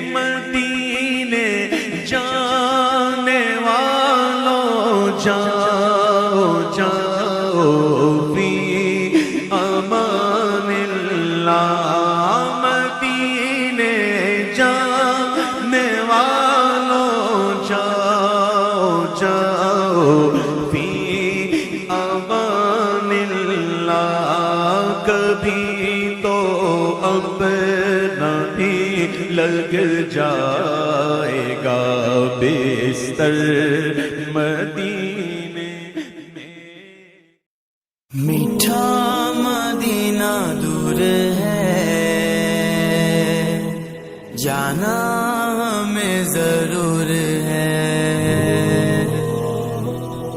مدینے جانے والوں جاؤ جاؤ فی امان اللہ، مدینے جانے والوں جاؤ جاؤ فی امان اللہ، کبھی تو اپنا لگ جائے گا بستر مدینے میں۔ میٹھا مدینہ دور ہے، جانا ہمیں ضرور ہے،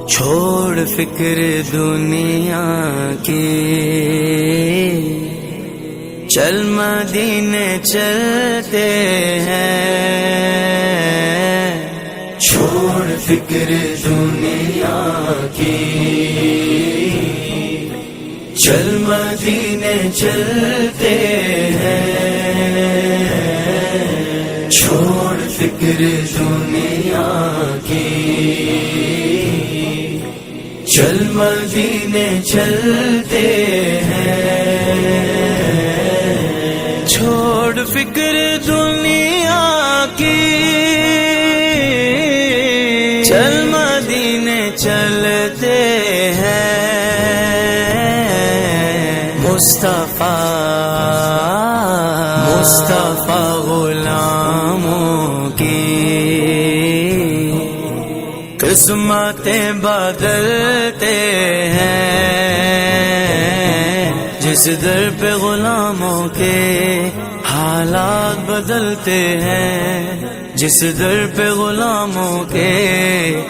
چھوڑ فکر دنیا کی، چل مدینے چلتے ہیں، چھوڑ فکر دنیا کی، چل مدینے چلتے ہیں، چھوڑ فکر دنیا کی، چل مدینے چلتے ہیں، چھوڑ فکر دنیا کی، چل مدینے چلتے ہیں، مصطفیٰ غلاموں کی قسمتیں بدلتے ہیں، جس در پہ غلاموں کے حالات بدلتے ہیں، جس در پہ غلاموں کے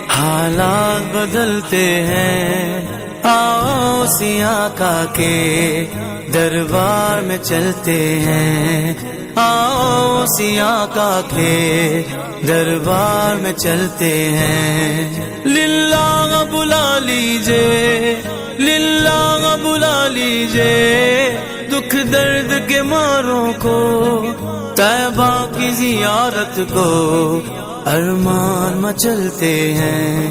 حالات بدلتے ہیں، آؤ اسی آقا کے دربار میں چلتے ہیں، آؤ اسی آقا کے دربار میں چلتے ہیں، للہ بلا لیجے، للہ بلا لیجے دکھ درد کے ماروں کو، طیبہ کی زیارت کو ارمان مچلتے ہیں،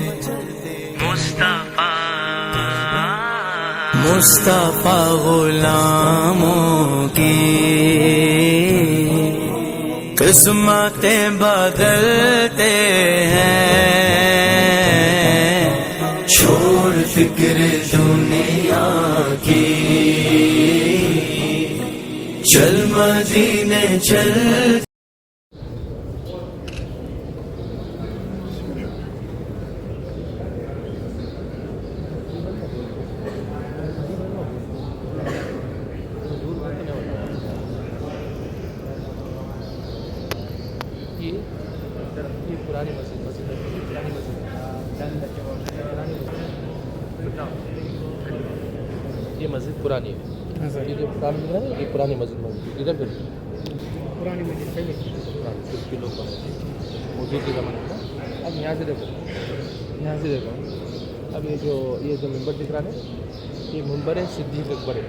مصطفیٰ غلاموں کی قسمتیں بدلتے ہیں، چھوڑ فکر دنیا کی، چل مدینے چل۔ پرانی مسجد پرانی مسجد یہ مسجد پرانی ہے، یہ جو پرانی مسجد ہے یہ پرانی مسجد ادھر پھر پرانی مسجد پہلے کے لوگ موجود کے زمانے میں۔ اب یہاں سے دیکھو، یہاں سے دیکھو، اب یہ جو ممبر دکھ رہا ہے یہ ممبر ہے صدیق اکبر ہے،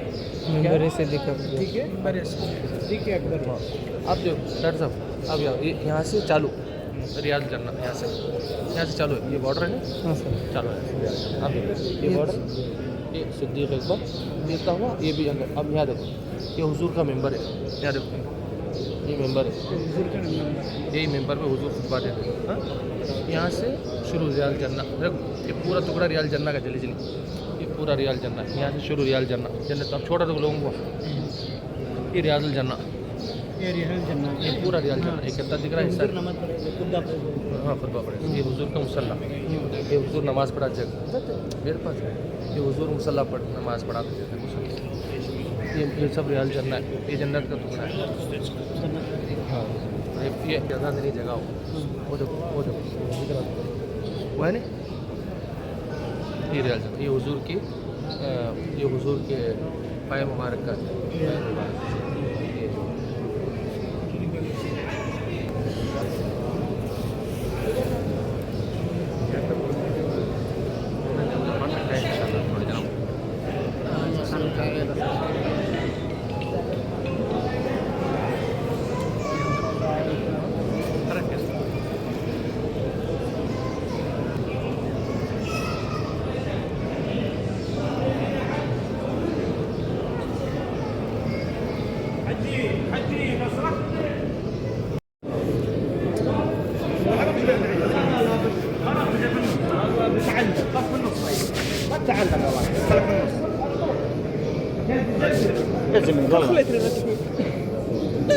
ممبر ہے صدیق اکبر، ٹھیک ہے، ممبر ہے صدیق اکبر۔ ہاں اب جو ڈاکٹر صاحب اب یہاں سے چالو ریاض جنت، یہاں سے چالو ہے، یہ بارڈر ہے نا، ہاں سر چالو ہے، اب یہ بارڈر یہ صدیق اکبر دیکھتا ہوا، یہ بھی اندر۔ اب یہاں دیکھو یہ حضور کا ممبر ہے، یہاں دیکھو یہ ممبر ہے، یہی ممبر پہ حضور خطبہ دیتے ہیں، ہاں یہاں سے شروع ریاض جنت، دیکھو یہ پورا ٹکڑا ریاض جنت کا، چلی یہ پورا ریاض جنت، یہاں سے شروع ریاض جنت، اب چھوڑا دو لوگوں کو، یہ ریاض الجنت، یہ پورا ریاض جنت، ایک کتنا دکھ رہا ہے حصہ، ہاں خطبہ پڑھے، یہ حضور کا مصلی، یہ حضور نماز پڑھا جگہ میرے پاس ہے، یہ حضور مصلی پڑھ نماز پڑھاتے تھے، یہ سب ریاض جنت ہے، یہ جنت کا ٹکڑا ہے، ہاں یہ جگہ نہیں جگہ ہو، وہ جو وہ ہے نا یہ ریاض جنت، یہ حضور کی یہ حضور کے پائے مبارک کا لا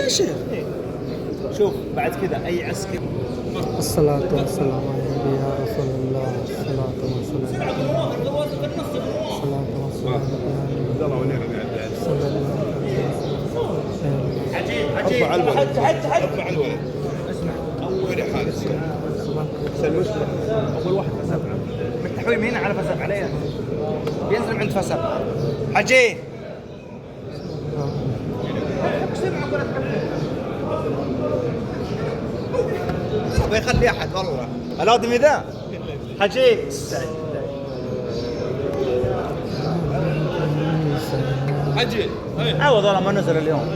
شيخ شوف بعد كذا اي عسكري. الصلاة والسلام على النبي يا رسول الله. الصلاة والسلام على الصلاة والسلام عجيب ارفع الولد اسمع اول حاله المشكله اول واحد فسبعه من التحويل هنا على فسبعه عليه بينزل عند فسبعه حجي ما يخلي احد والله الادمي ذا حجي حجي عوض والله ما نزل اليوم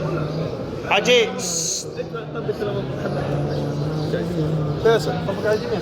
حجي فيصل طبق على اليمين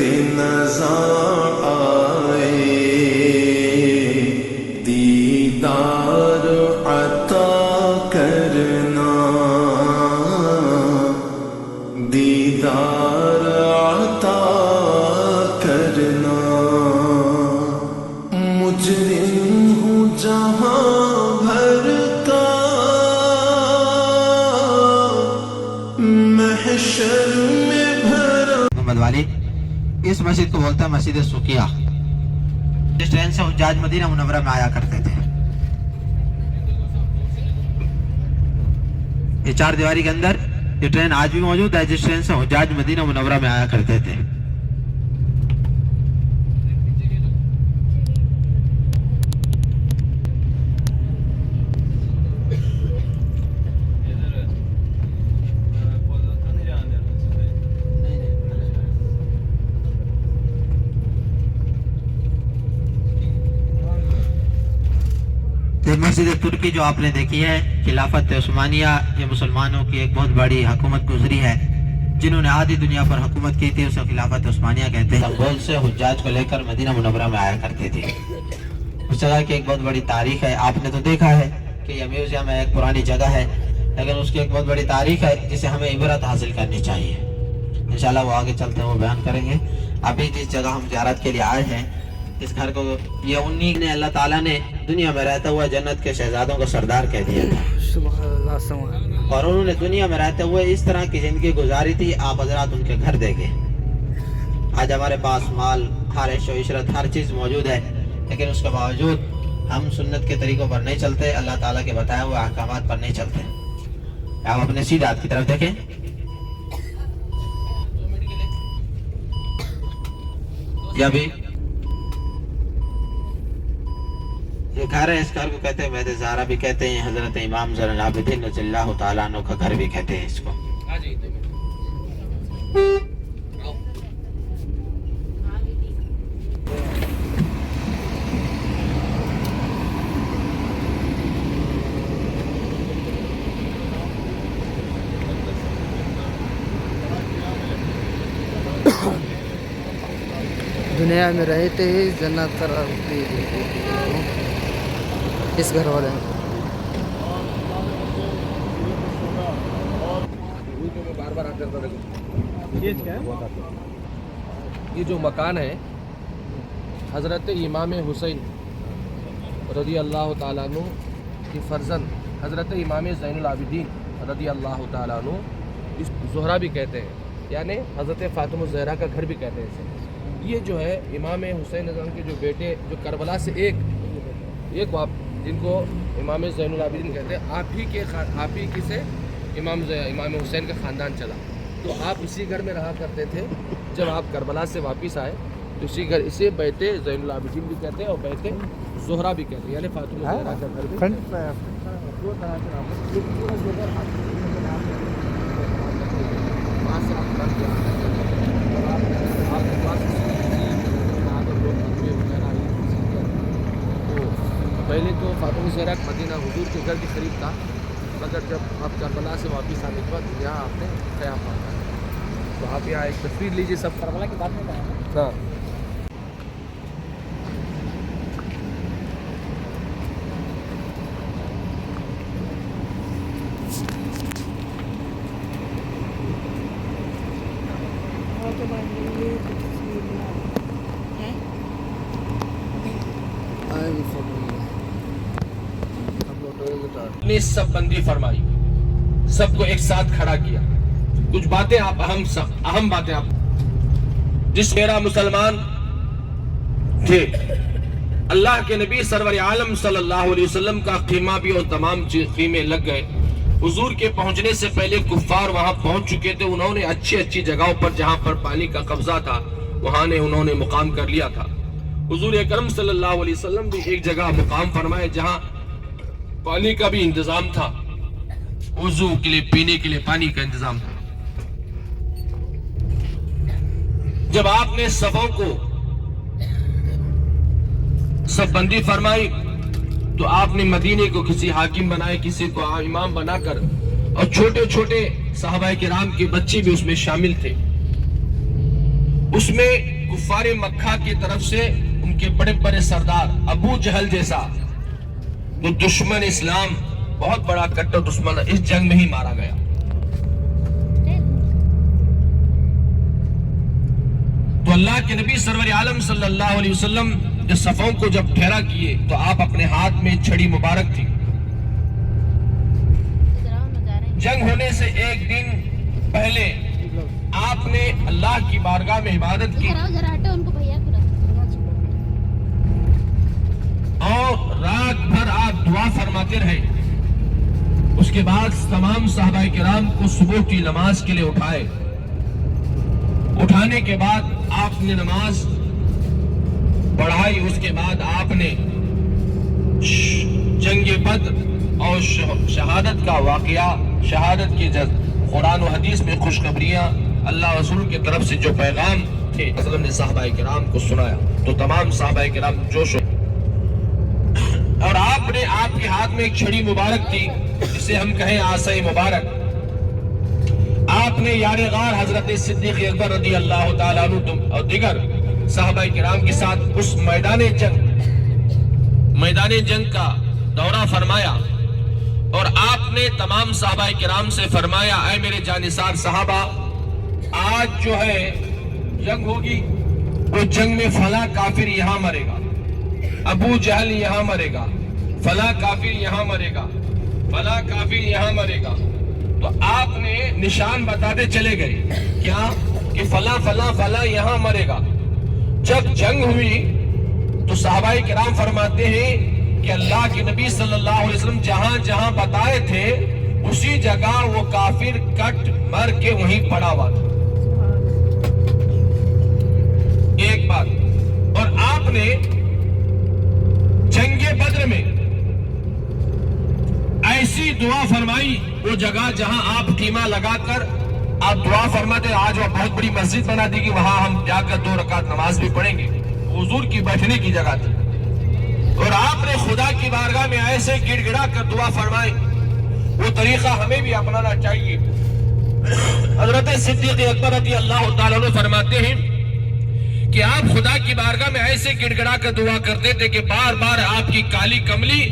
نظر آئے دیدار عطا کرنا دیدار عطا کرنا مجرم ہوں جہاں بھر کا محشر میں بھرا محمد والی اس مسجد کو بولتا ہے مسجد سقیہ. جس ٹرین سے حجاج مدینہ منورہ میں آیا کرتے تھے. یہ چار دیواری کے اندر یہ ٹرین آج بھی موجود ہے جس ٹرین سے حجاج مدینہ منورہ میں آیا کرتے تھے. مسجد ترکی جو آپ نے دیکھی ہے خلافت عثمانیہ یہ مسلمانوں کی ایک بہت بڑی حکومت گزری ہے جنہوں نے آدھی دنیا پر حکومت کی تھی اسے خلافت عثمانیہ کہتے ہیں. استنبول سے حجاج کو لے کر مدینہ منورہ میں آیا کرتے تھے. اس جگہ کی ایک بہت بڑی تاریخ ہے. آپ نے تو دیکھا ہے کہ یہ میوزیم ایک پرانی جگہ ہے لیکن اس کی ایک بہت بڑی تاریخ ہے جسے ہمیں عبرت حاصل کرنی چاہیے. انشاءاللہ وہ آگے چلتے ہیں وہ بیان کریں گے. ابھی جس جگہ ہم زیارت کے لیے آئے ہیں اس گھر کو یہ انہی نے اللہ تعالیٰ نے دنیا میں رہتا ہوا جنت کے شہزادوں کو سردار کہہ دیا تھا اور انہوں نے دنیا میں رہتے ہوئے اس طرح کی زندگی گزاری تھی. آپ حضرات ان کے گھر دیکھیں. آج ہمارے پاس مال ہر عیش و عشرت ہر چیز موجود ہے لیکن اس کے باوجود ہم سنت کے طریقوں پر نہیں چلتے, اللہ تعالیٰ کے بتائے ہوئے احکامات پر نہیں چلتے. آپ اپنے سیدھے ہاتھ کی طرف دیکھیں. یا بھی یہ گھر ہے, اس گھر کو کہتے ہیں بیت زہرا بھی کہتے ہیں, حضرت امام زین العابدین رضی اللہ تعالیٰ عنہ کا گھر بھی کہتے ہیں اس کو. دنیا میں رہتے ہی جنت قرار دی اس گھر والے ہیں. یہ جو مکان ہے حضرت امام حسین رضی اللہ تعالیٰ عنہ کی فرزند حضرت امام زین العابدین رضی اللہ تعالیٰ عنہ اس زہرا بھی کہتے ہیں, یعنی حضرت فاطمہ الزہرا کا گھر بھی کہتے ہیں اسے. یہ جو ہے امام حسین رضی اللہ عنہ کے جو بیٹے جو کربلا سے ایک جن کو امام زین العابدین کہتے ہیں, آپ ہی سے امام حسین کا خاندان چلا. تو آپ اسی گھر میں رہا کرتے تھے. جب آپ کربلا سے واپس آئے تو اسی گھر اسے بیت زین العابدین بھی کہتے ہیں اور بیت زہرا بھی کہتے ہیں, یعنی فاطمہ الزہرا کا گھر بھی. پہلے تو فاطمہ زہرا مدینہ حضور کے گھر کے قریب تھا, مگر جب آپ کربلا سے واپس آنے کے بعد یہاں آپ نے قیام پایا. تو آپ یہاں ایک تصویر لیجیے. سب کربلا کی بات میں ہاں نے سب بندی فرمائی, سب کو ایک ساتھ کھڑا کیا. کچھ باتیں آپ اہم باتیں آپ جس میرا مسلمان تھے اللہ کے نبی سرور عالم صلی اللہ علیہ وسلم کا خیمہ بھی اور تمام خیمے لگ گئے. حضور کے پہنچنے سے پہلے کفار وہاں پہنچ چکے تھے. انہوں نے اچھی جگہوں پر جہاں پر پانی کا قبضہ تھا وہاں انہوں نے مقام کر لیا تھا. حضور اکرم صلی اللہ علیہ وسلم بھی ایک جگہ مقام فرمائے جہاں پانی کا بھی انتظام تھا, وضو کے لیے پینے کے لیے پانی کا انتظام تھا. جب آپ نے صفوں کو سب بندی فرمائی تو آپ نے مدینے کو کسی حاکم بنائے, کسی کو امام بنا کر, اور چھوٹے چھوٹے صحابہ کرام کے بچے بھی اس میں شامل تھے. اس میں کفار مکہ کی طرف سے ان کے بڑے بڑے سردار ابو جہل جیسا جو دشمن اسلام بہت بڑا کٹر دشمن اس جنگ میں ہی مارا گیا. تو اللہ کے نبی سرور عالم صلی اللہ علیہ وسلم اس صفوں کو جب ٹھہرا کیے تو آپ اپنے ہاتھ میں چھڑی مبارک تھی. جنگ ہونے سے ایک دن پہلے آپ نے اللہ کی بارگاہ میں عبادت کی اور رات بھر آپ دعا فرماتے رہے. اس کے بعد تمام صحابہ کرام کو صبح کی نماز کے لیے اٹھائے. اٹھانے کے بعد آپ نے نماز پڑھائی. اس کے بعد آپ نے جنگ بدر اور شہادت کا واقعہ، شہادت کی قرآن و حدیث میں خوشخبریاں، اللہ رسول کی طرف سے جو پیغام تھے وسلم نے صحابہ کرام کو سنایا. تو تمام صحابہ کرام جوش اور آپ نے آپ کے ہاتھ میں ایک چھڑی مبارک تھی جسے ہم کہیں آسۂ مبارک. آپ نے یار غار حضرت صدیق اکبر رضی اللہ تعالیٰ عنہ اور دیگر صحابہ کرام کے ساتھ اس میدان جنگ کا دورہ فرمایا اور آپ نے تمام صحابہ کرام سے فرمایا اے میرے جانثار صحابہ، آج جو ہے جنگ ہوگی، وہ جنگ میں فلاں کافر یہاں مرے گا، ابو جہل یہاں مرے گا، فلاں کافر یہاں مرے گا، فلاں کافر یہاں مرے گا. تو آپ نے نشان بتاتے چلے گئے کیا کہ فلاں فلاں فلاں یہاں مرے گا. جب جنگ ہوئی تو صحابہ کرام فرماتے ہیں کہ اللہ کے نبی صلی اللہ علیہ وسلم جہاں جہاں بتائے تھے اسی جگہ وہ کافر کٹ مر کے وہیں پڑا ہوا تھا. ایک بات. اور آپ نے جنگ بدر میں ایسی دعا فرمائی، وہ جگہ جہاں آپ خیمہ لگا کر آپ دعا فرماتے، آج وہ بہت بڑی مسجد بنا دی کہ وہاں ہم جا کر 2 رکعت نماز بھی پڑھیں گے. حضور کی بیٹھنے کی جگہ تھی اور آپ نے خدا کی بارگاہ میں ایسے گڑ گڑا کر دعا فرمائی. وہ طریقہ ہمیں بھی اپنانا چاہیے. حضرت صدیق اکبر رضی اللہ تعالیٰ عنہ فرماتے ہیں کہ آپ خدا کی بارگاہ میں ایسے گڑ گڑا کر دعا کرتے تھے کہ بار بار آپ کی کالی کملی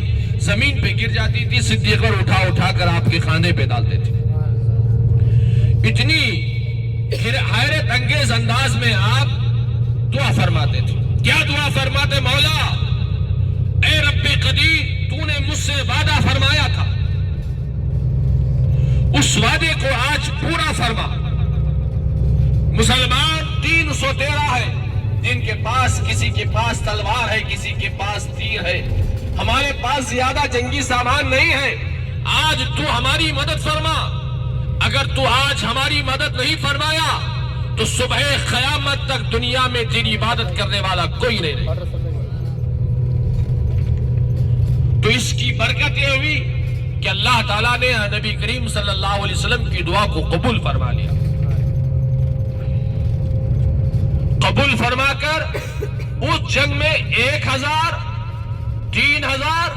زمین پہ گر جاتی تھی. صدیق اٹھا اٹھا کر آپ کے خاندے پہ ڈالتے تھے. اتنی حیرت انگیز انداز میں آپ دعا فرماتے تھے. کیا دعا فرماتے؟ مولا اے رب قدیر، تو نے مجھ سے وعدہ فرمایا تھا، اس وعدے کو آج پورا فرما. مسلمان 313 ہے جن کے پاس، کسی کے پاس تلوار ہے، کسی کے پاس تیر ہے. ہمارے پاس زیادہ جنگی سامان نہیں ہے. آج تو ہماری مدد فرما. اگر تو آج ہماری مدد نہیں فرمایا تو صبح قیامت تک دنیا میں تیری عبادت کرنے والا کوئی نہیں رہے. تو اس کی برکت یہ ہوئی کہ اللہ تعالیٰ نے نبی کریم صلی اللہ علیہ وسلم کی دعا کو قبول فرما لیا. قبول فرما کر اس جنگ میں 1000 3000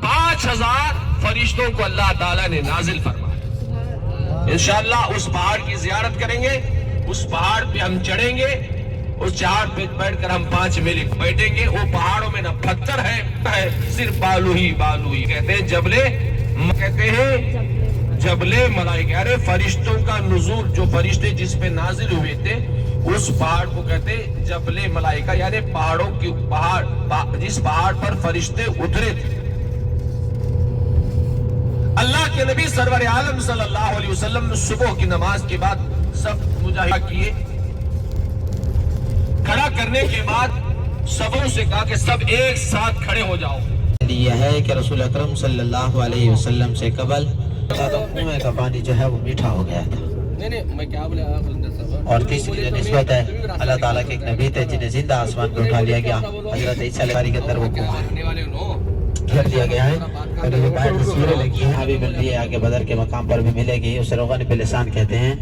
5000 فرشتوں کو اللہ تعالیٰ نے نازل فرمایا. انشاءاللہ اس پہاڑ کی زیارت کریں گے، اس پہاڑ پہ ہم چڑھیں گے، اس چہاڑ پہ بیٹھ کر ہم 5 منٹ بیٹھیں گے. وہ پہاڑوں میں نہ پتھر ہے، صرف بالو ہی بالو ہی. کہتے ہیں جبلے ملائکہ، ارے فرشتوں کا نزول، جو فرشتے جس پہ نازل ہوئے تھے اس پہاڑ کو کہتے جبل ملائکہ، یعنی پہاڑوں کی جس پہاڑ پر فرشتے اترے تھے. اللہ کے نبی سرور عالم صلی اللہ علیہ وسلم صبح کی نماز کے بعد سب مجاہدہ کیے. کھڑا کرنے کے بعد سبوں سے کہا کہ سب ایک ساتھ کھڑے ہو جاؤ. یہ ہے کہ رسول اکرم صلی اللہ علیہ وسلم سے قبل کنویں کا پانی جو ہے وہ میٹھا ہو گیا تھا. اور تیسری جو نسبت ہے، اللہ تعالیٰ کے ایک نبی تھے جنہیں زندہ آسمان پہ اٹھا لیا گیا. حضرت عیسیٰ علیہ کے اندر وہ گھر دیا گیا ہے. اور یہ باہر تصویریں لگی ہیں، ابھی مل رہی ہے، آگے بدر کے مقام پر بھی ملے گی. اسے روغن پہ لسان کہتے ہیں.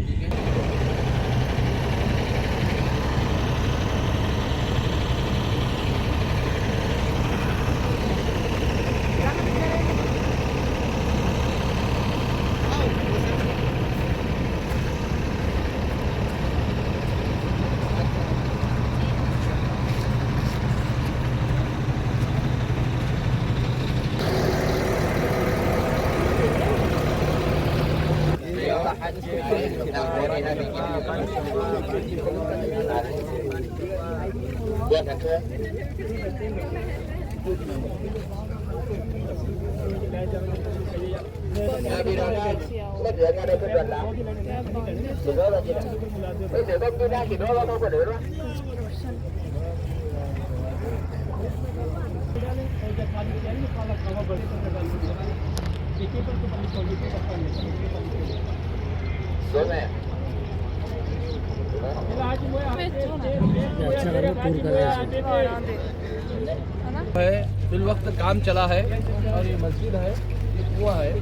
ہے فی الوقت کام چلا ہے اور یہ مسجد ہے یہ کنواں ہے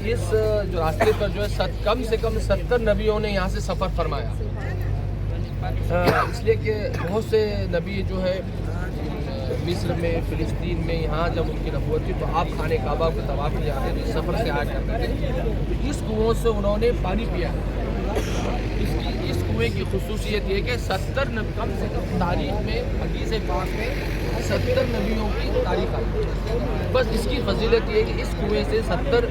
اس جو راستے پر جو ہے کم سے کم 70 نبیوں نے یہاں سے سفر فرمایا اس لیے کہ بہت سے نبی جو ہے مصر میں فلسطین میں یہاں جب ان کی نبوت تھی تو آپ خانہ کعبہ کو طواف کے جاتے تھے سفر سے آیا کرتے تھے اس کنووں سے انہوں نے پانی پیا اس کنویں کی خصوصیت یہ کہ 70 کم سے کم تاریخ میں حدیث پاک میں 70 نبیوں کی تاریخ آئی بس اس کی فضیلت یہ ہے کہ اس کنویں سے 70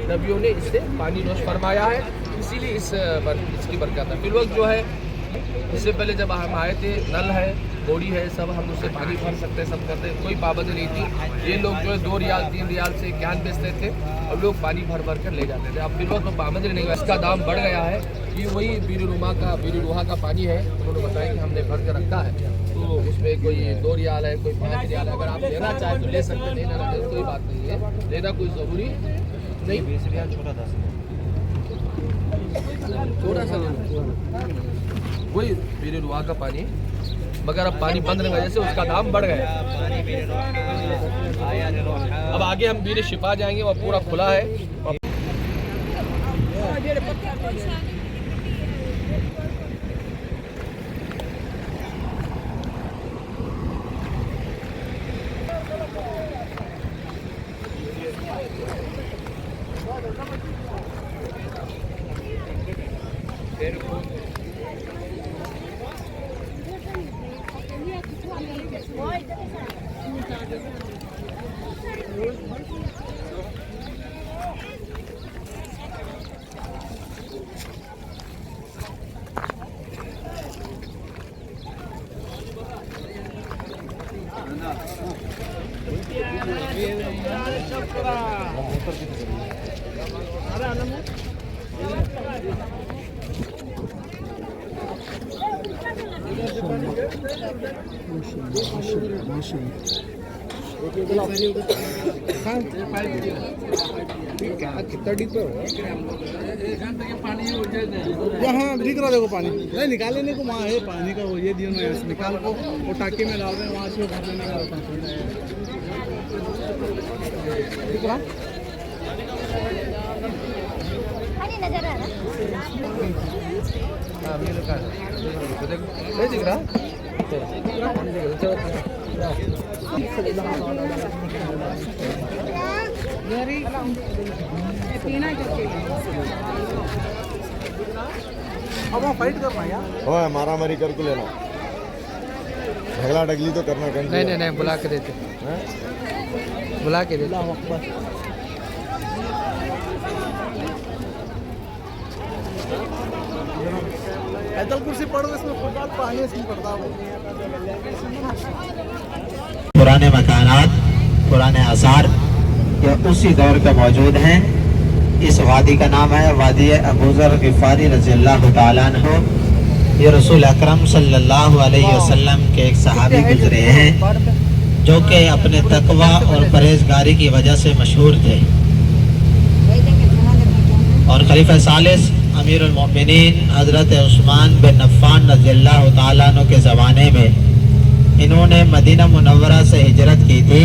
نبیوں نے اس سے پانی نوش فرمایا ہے اسی لیے اس کی برکت ہے فی الوقت جو ہے اس سے پہلے جب ہم آئے تھے نل ہے بوڑی ہے سب ہم اس سے پانی بھر سکتے سب کرتے کوئی پابندی نہیں تھی یہ لوگ جو ہے 2 ریال 3 ریال سے کین بیچتے تھے اور لوگ پانی بھر بھر کر لے جاتے تھے اب فی الوقت پابندی نہیں اس کا دام بڑھ گیا ہے یہ وہی بیر روحا کا پانی ہے انہوں نے بتایا کہ ہم نے بھر کے رکھا ہے تو اس میں کوئی 2 ریال ہے کوئی 5 ریال ہے اگر آپ لینا چاہیں تو لے سکتے لینا نہ کوئی بات نہیں ہے لینا کوئی ضروری نہیں چھوٹا سا وہی بیر روحا کا پانی مگر اب پانی بند رہنے وجہ سے اس کا دام بڑھ گیا اب آگے ہم بیر شفا جائیں گے وہ پورا کھلا ہے وہاں دکھ رہا دیکھو پانی نہیں نکالنے کو وہاں ہے پانی کا وہ یہ دیا نکال کو وہ ٹانکے میں ڈال رہے ہیں وہاں سے وہ بھر لینے کا دکھ رہا نہیں دکھ رہا اب وہاں فائٹ کرنا ہے ہاں مارا ماری کر کے لینا جھگڑا ڈگلی تو کرنا نہیں بلا کے دیتے بلا کے دیتے ایدل کرسی پڑھ رہے اس میں فٹ بال پانی اس میں پڑتا پرانے مکانات پرانے آثار یہ اسی دور کے موجود ہیں اس وادی کا نام ہے وادی ابو ذر غفاری رضی اللہ تعالیٰ عنہ یہ رسول اکرم صلی اللہ علیہ وسلم کے ایک صحابی گزرے ہیں جو کہ اپنے تقوی اور پرہیزگاری کی وجہ سے مشہور تھے اور خلیفہ ثالث امیر المؤمنین حضرت عثمان بن عفان رضی اللہ تعالیٰ عنہ کے زمانے میں انہوں نے مدینہ منورہ سے ہجرت کی تھی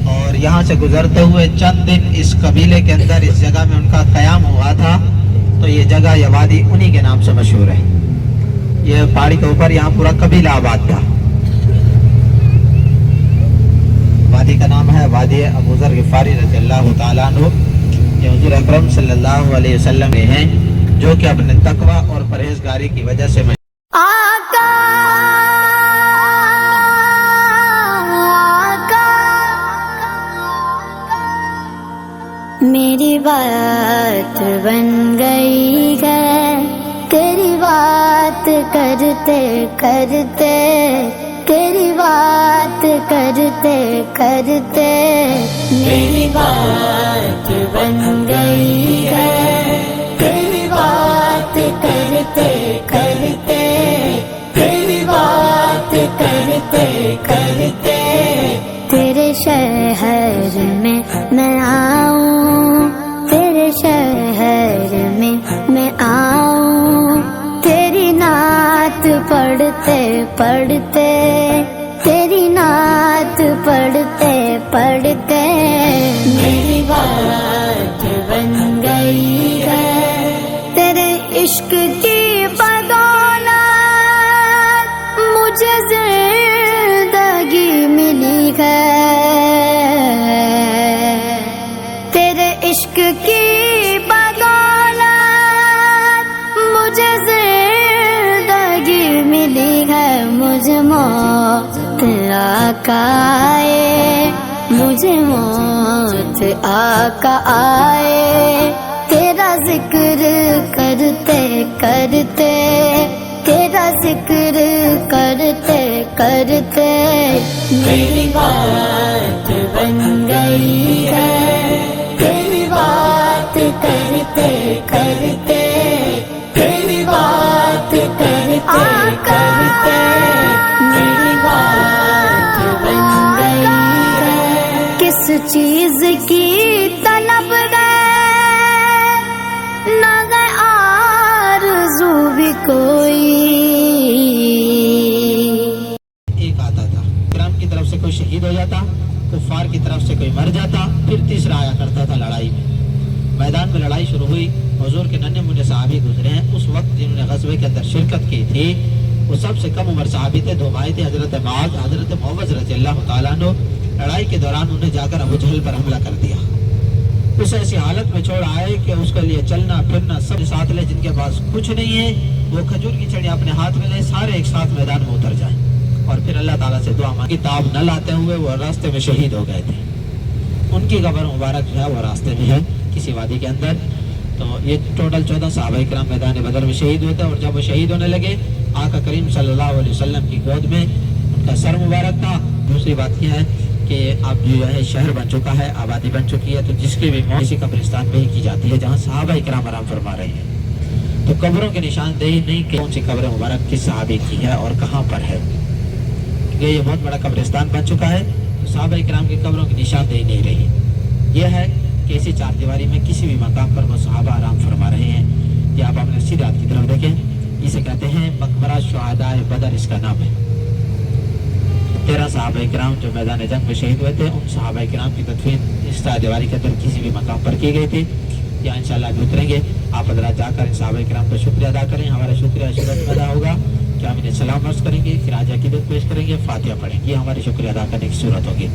اور یہاں سے گزرتے ہوئے چند دن اس قبیلے کے اندر اس جگہ میں ان کا قیام ہوا تھا تو یہ جگہ یہ وادی انہی کے نام سے مشہور ہے یہ پہاڑی کے اوپر یہاں پورا قبیلہ آباد تھا وادی کا نام ہے وادی ابو ذر غفاری رضی اللہ تعالیٰ عنہ یہ حضور اکرم صلی اللہ علیہ وسلم کے ہیں جو کہ اپنے تقوی اور پرہیزگاری کی وجہ سے میری بات بن گئی ہے تیری بات بات کرتے کرتے تیری بات کرتے کرتے میری بات بن گئی ہے تیری بات کرتے کرتے تیری بات کرتے کرتے تیرے شہر میں آؤں تیرے شہر میں آؤں تیری نعت پڑھتے پڑھتے تیری نعت پڑھتے پڑھتے میری بات بن گئی ہے تیرے عشق کی بدولت مجھے زندگی ملی ہے تیرے عشق کی بدولت مجھے زندگی ملی ہے مجھے موت آقا آئے مجھے موت آقا آئے تیرا ذکر کرتے کرتے تیرا ذکر کرتے کرتے میری بات بن گئی ہے تیری بات کرتے کرتے تیری بات کرتے کرتے میری بات بن گئی ہے کس چیز کی طلب گئے نہ گئے آرزو بھی کوئی ایک آتا تھا کرام کی طرف سے کوئی شہید ہو جاتا کفار کی طرف سے کوئی مر جاتا پھر تیسرا آیا کرتا تھا لڑائی میں میدان میں لڑائی شروع ہوئی حضور کے ننھے منھے صحابی گزرے ہیں اس وقت جنہوں نے غزوے کے اندر شرکت کی تھی وہ سب سے کم عمر صحابی تھے دو بھائی تھے حضرت معاذ حضرت معوذ رضی اللہ تعالیٰ عنہ لڑائی کے دوران انہیں جا کر ابو جہل پر حملہ کر دیا اسے ایسی حالت میں چھوڑ آئے کہ اس کے لیے چلنا پھرنا سب ساتھ لے جن کے پاس کچھ نہیں ہے وہ کھجور کی چھڑیاں اپنے ہاتھ میں لے سارے ایک ساتھ میدان میں اتر جائیں اور پھر اللہ تعالیٰ سے دعا مانگی کتاب نہ لاتے ہوئے وہ راستے میں شہید ہو گئے تھے ان کی قبر مبارک جو ہے وہ راستے میں ہے کسی وادی کے اندر تو یہ ٹوٹل 14 صحابہ کرام میدان بدر میں شہید ہوتے اور جب وہ شہید ہونے لگے آقا کریم صلی اللہ علیہ وسلم کی گود میں ان کا سر مبارک تھا دوسری بات یہ ہے کہ اب جو ہے شہر بن چکا ہے آبادی بن چکی ہے تو جس کی بھی موت اسی قبرستان میں ہی کی جاتی ہے جہاں صحابہ کرام آرام فرما رہے ہیں تو قبروں کی نشاندہی نہیں کہ کون سی قبر مبارک کس صحابی کی ہے اور کہاں پر ہے کیونکہ یہ بہت بڑا قبرستان بن چکا ہے تو صحابہ کرام کی قبروں کی نشاندہی نہیں رہی یہ ہے کہ اسی چار دیواری میں کسی بھی مقام پر وہ صحابہ آرام فرما رہے ہیں یہ آپ اپنے سیرات کی طرف دیکھیں اسے کہتے ہیں مقبرہ شہداء بدر اس کا نام ہے 13 صحابہ کرام جو میدان جنگ میں شہید ہوئے تھے ان صحابہ کرام کی تدفین اس دیواری کے اندر کسی بھی مقام پر کی گئی تھی یا انشاءاللہ ابھی اتریں گے آپ حضرات جا کر ان صحابہ کرام کا شکریہ ادا کریں ہمارا شکریہ شکر ادا ہوگا کہ ہم انہیں سلام عرض کریں گے پھر آج عقیدت پیش کریں گے فاتحہ پڑھیں گے یہ ہماری شکریہ ادا کرنے کی صورت ہوگی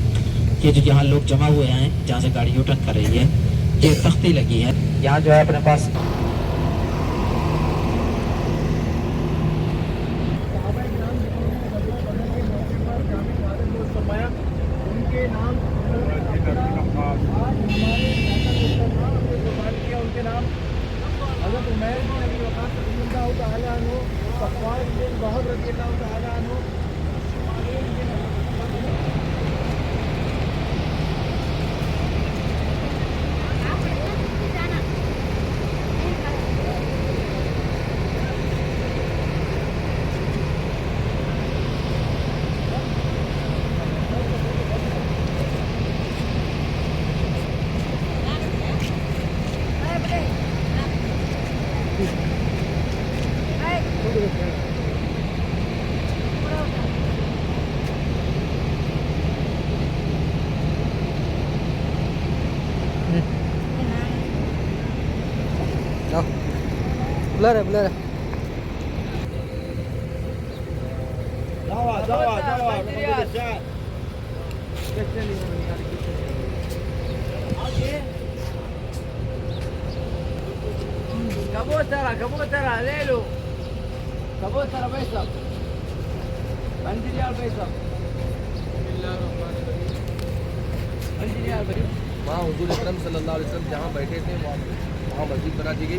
یہ جو یہاں لوگ جمع ہوئے ہیں جہاں سے گاڑی یوٹرن کر رہی ہے یہ تختی لگی ہے یہاں جو ہے اپنے پاس بلر ہے بلر ہے كبوترة ليلو كبوترة فيصل عندي ريال فيصل عندي ريال فريق وہاں حضور اکرم صلی اللہ علیہ وسلم جہاں بیٹھے تھے وہاں مسجد بنا دی گئی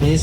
20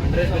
100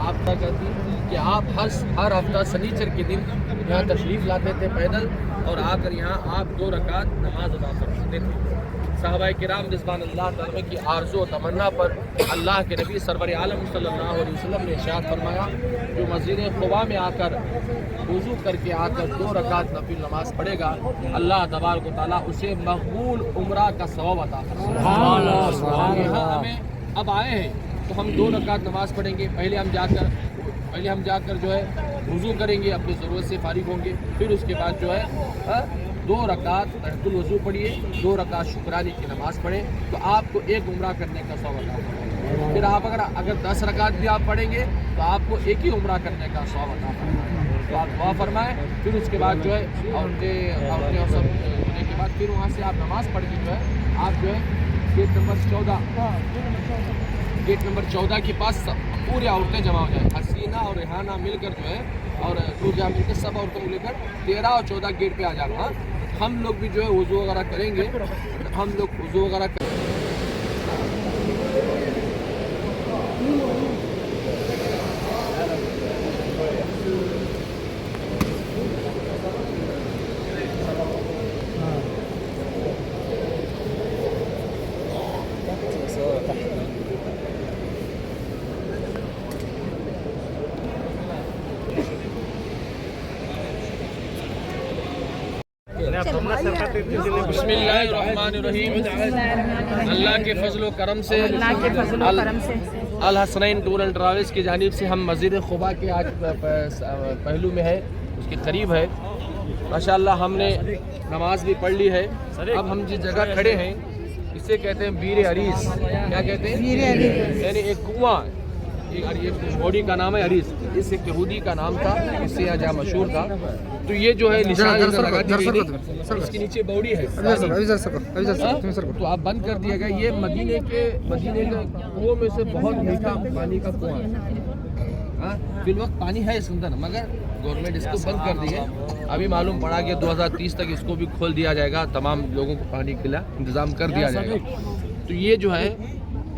آپ کیا کہتی کہ آپ ہر ہفتہ سنیچر کے دن یہاں تشریف لاتے تھے پیدل اور آ کر یہاں آپ 2 رکعت نماز ادا کرتے تھے. صحابہ کرام رضوان اللہ تعالیٰ کی آرزو و تمنا پر اللہ کے نبی سرور عالم صلی اللہ علیہ وسلم نے ارشاد فرمایا جو مسجد قباء میں آ کر وضو کر کے آ کر 2 رکعت نفل نماز پڑھے گا اللہ تبارک و تعالیٰ اسے مقبول عمرہ کا ثواب عطا فرمائے. یہاں ہمیں اب آئے ہیں تو ہم 2 رکعت نماز پڑھیں گے. پہلے ہم جا کر جو ہے وضو کریں گے, اپنی ضرورت سے فارغ ہوں گے. پھر اس کے بعد جو ہے 2 رکعت تحت الوضو پڑھیے, 2 رکعت شکرانے کی نماز پڑھیں تو آپ کو 1 عمرہ کرنے کا ثواب عطا فرمائے. پھر آپ اگر 10 رکعت بھی آپ پڑھیں گے تو آپ کو 1 ہی عمرہ کرنے کا ثواب عطا فرمائے. تو آپ دعا فرمائیں. پھر اس کے بعد جو ہے عورتیں اور سب ہونے کے بعد پھر وہاں سے آپ نماز پڑھ کے جو ہے آپ جو ہے گیٹ نمبر 14 کے پاس پوری عورتیں جمع ہو جائیں. حسینہ اور ریحانہ مل کر جو ہے اور دورجا مل کے سب عورتوں کو لے کر 13 اور 14 گیٹ پہ آ جانا. ہم لوگ بھی جو ہے وضو وغیرہ کریں گے. بسم اللہ الرحمن الرحیم. اللہ کے فضل و کرم سے الحسنین ٹور اینڈ ٹراویلز کی جانب سے ہم مسجد قباء کے آج پہلو میں ہے, اس کے قریب ہے. ماشاءاللہ ہم نے نماز بھی پڑھ لی ہے. اب ہم جس جگہ کھڑے ہیں اسے کہتے ہیں بیر عریس. کیا کہتے ہیں؟ یعنی ایک کنواں. یہ باڈی کا نام ہے عریس. اس ایک یہودی کا نام تھا, اس سے یہاں جہاں مشہور تھا. تو یہ جو ہے نشان اس کے نیچے باڈی ہے تو آپ بند کر دیا گیا. یہ مدینے کے کنووں میں سے بہت میٹھا پانی کا کنواں ہے. فی الوقت پانی ہے اس اندر مگر گورنمنٹ اس کو بند کر دی ہے. ابھی معلوم پڑا کہ 2030 تک اس کو بھی کھول دیا جائے گا, تمام لوگوں کو پانی کے لیے انتظام کر دیا جائے گا. تو یہ جو ہے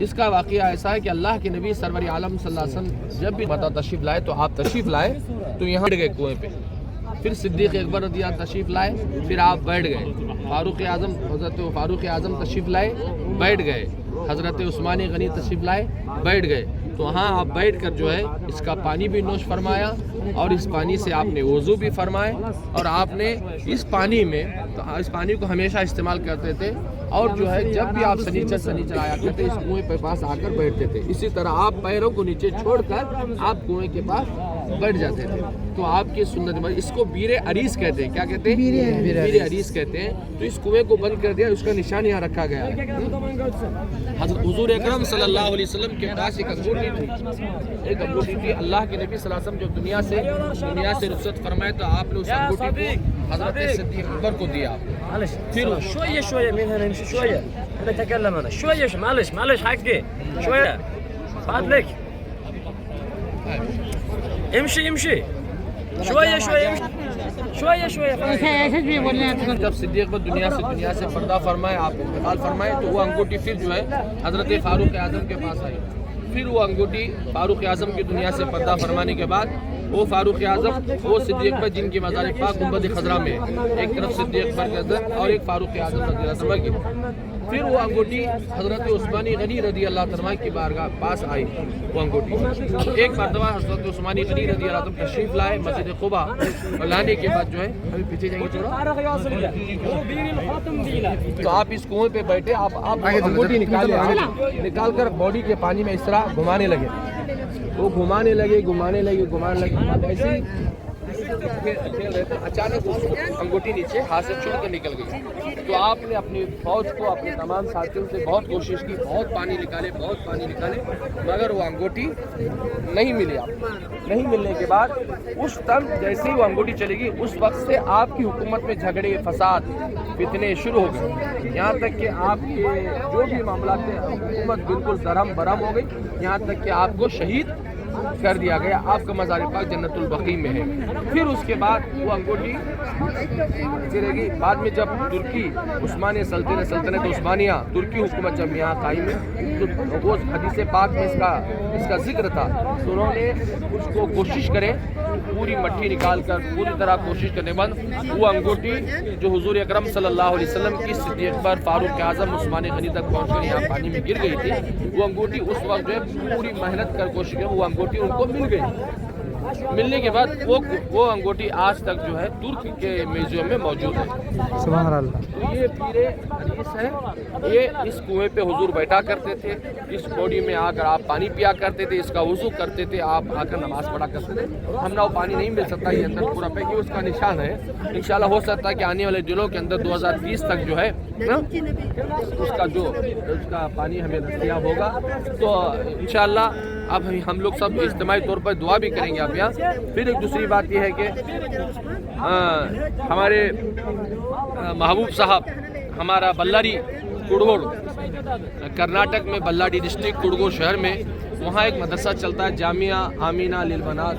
اس کا واقعہ ایسا ہے کہ اللہ کے نبی سرور عالم صلی اللہ علیہ وسلم جب بھی متا تشریف لائے تو آپ تشریف لائے تو یہاں بیٹھ گئے کنویں پہ. پھر صدیق اکبر رضی اللہ تشریف لائے, پھر آپ بیٹھ گئے. حضرت فاروق اعظم تشریف لائے, بیٹھ گئے. حضرت عثمان غنی تشریف لائے, بیٹھ گئے. تو وہاں آپ بیٹھ کر جو ہے اس کا پانی بھی نوش فرمایا اور اس پانی سے آپ نے وضو بھی فرمائے. اور آپ نے اس پانی کو ہمیشہ استعمال کرتے تھے. اور جو ہے جب بھی آپ سنیچر آیا کرتے اس کنویں پہ پاس آ کر بیٹھتے تھے. اسی طرح آپ پیروں کو نیچے چھوڑ کر آپ کنویں کے پاس بیٹھ جاتے تھے. تو آپ کی سنت اس کو بیر عریس کہتے ہیں. کیا کہتے ہیں؟ بیر عریس کہتے ہیں. تو اس کنویں کو بند کر دیا, اس کا نشان یہاں رکھا گیا ہے. حضرت حضور اکرم صلی اللہ علیہ وسلم کے پاس ایک انگوٹھی تھی. اللہ کے نبی صلی اللہ علیہ وسلم جب دنیا سے رخصت فرمائے تو آپ نے اس انگوٹھی کو حضرت صدیق اکبر کو دیا. پھر شوية من هنا نمشي شوية. أنا أتكلم أنا شوية معلش حقي شوية فضلك امشي شوية جب صدیق اکبر دنیا سے پردہ فرمائے, آپ انتقال فرمائے تو وہ انگوٹھی پھر جو ہے حضرت فاروق اعظم کے پاس آئی. پھر وہ انگوٹھی فاروق اعظم کی دنیا سے پردہ فرمانے کے بعد وہ فاروق اعظم وہ صدیق اکبر جن کی مزار پاک گنبد خضرا میں ایک طرف صدیق اکبر کے اندر اور ایک فاروق اعظم رضی اللہ عنہ کی. پھر وہ انگوٹھی حضرت عثمان غنی رضی اللہ عنہ کی بارگاہ پاس آئی. وہ انگوٹھی ایک مرتبہ حضرت عثمان غنی رضی اللہ عنہ تشریف لائے مسجد قباء اور لانے کے بعد جو ہے ابھی پیچھے جائیں گے تو آپ اس کنویں پہ بیٹھے, آپ انگوٹھی نکال کر باڈی کے پانی میں اس طرح گھمانے لگے. وہ گھمانے لگے ایسے ہی کھیل رہے تھے. اچانک انگوٹھی نیچے ہاتھ سے چھوٹ کر نکل گئی. تو آپ نے اپنی فوج کو اپنے تمام ساتھیوں سے بہت کوشش کی, بہت پانی نکالے مگر وہ انگوٹھی نہیں ملی. آپ نہیں ملنے کے بعد اس دم جیسے ہی وہ انگوٹھی چلے گی اس وقت سے آپ کی حکومت میں جھگڑے فساد فتنے شروع ہو گئے. یہاں تک کہ آپ کے جو بھی معاملات تھے حکومت بالکل درہم برہم ہو گئی. یہاں تک کہ آپ کو شہید کر دیا گیا. آپ کا مزار پاک جنت البقیع میں ہے. پھر اس کے بعد وہ انگوٹھی رہے گی. بعد میں جب ترکی عثمانیہ سلطنت عثمانیہ ترکی حکومت جب یہاں قائم ہے تو وہ حدیث پاک میں اس کا ذکر تھا تو انہوں نے اس کو کوشش کرے پوری مٹھی نکال کر پوری طرح کوشش کرنے بعد وہ انگوٹھی جو حضور اکرم صلی اللہ علیہ وسلم کی صدیق پر فاروق اعظم عثمان غنی تک پہنچ کر یہاں پانی میں گر گئی تھی, وہ انگوٹھی اس وقت جو ہے پوری محنت کر کوشش کی وہ انگوٹھی ان کو مل گئی. ملنے کے بعد وہ انگوٹھی آج تک جو ہے ترک کے میوزیم میں موجود ہے. سبحان اللہ. یہ پیر حدیث ہے, یہ اس کنویں پہ حضور بیٹھا کرتے تھے, اس بوڑی میں آ کر آپ پانی پیا کرتے تھے, اس کا وضو کرتے تھے, آپ آ کر نماز پڑھا کرتے تھے. ہم نہ وہ پانی نہیں مل سکتا یہ اندر پورا پہ, یہ اس کا نشان ہے. انشاءاللہ ہو سکتا ہے کہ آنے والے دنوں کے اندر 2020 تک جو ہے اس کا پانی ہمیں دستیاب ہوگا. تو انشاءاللہ اب ہم لوگ سب اجتماعی طور پر دعا بھی کریں گے آپ یہاں. پھر ایک دوسری بات یہ ہے کہ ہمارے محبوب صاحب ہمارا بلاری کڑگوڑ کرناٹک میں بلاڈی ڈسٹرکٹ کڑگوڑ شہر میں وہاں ایک مدرسہ چلتا ہے جامعہ آمینہ للبنات,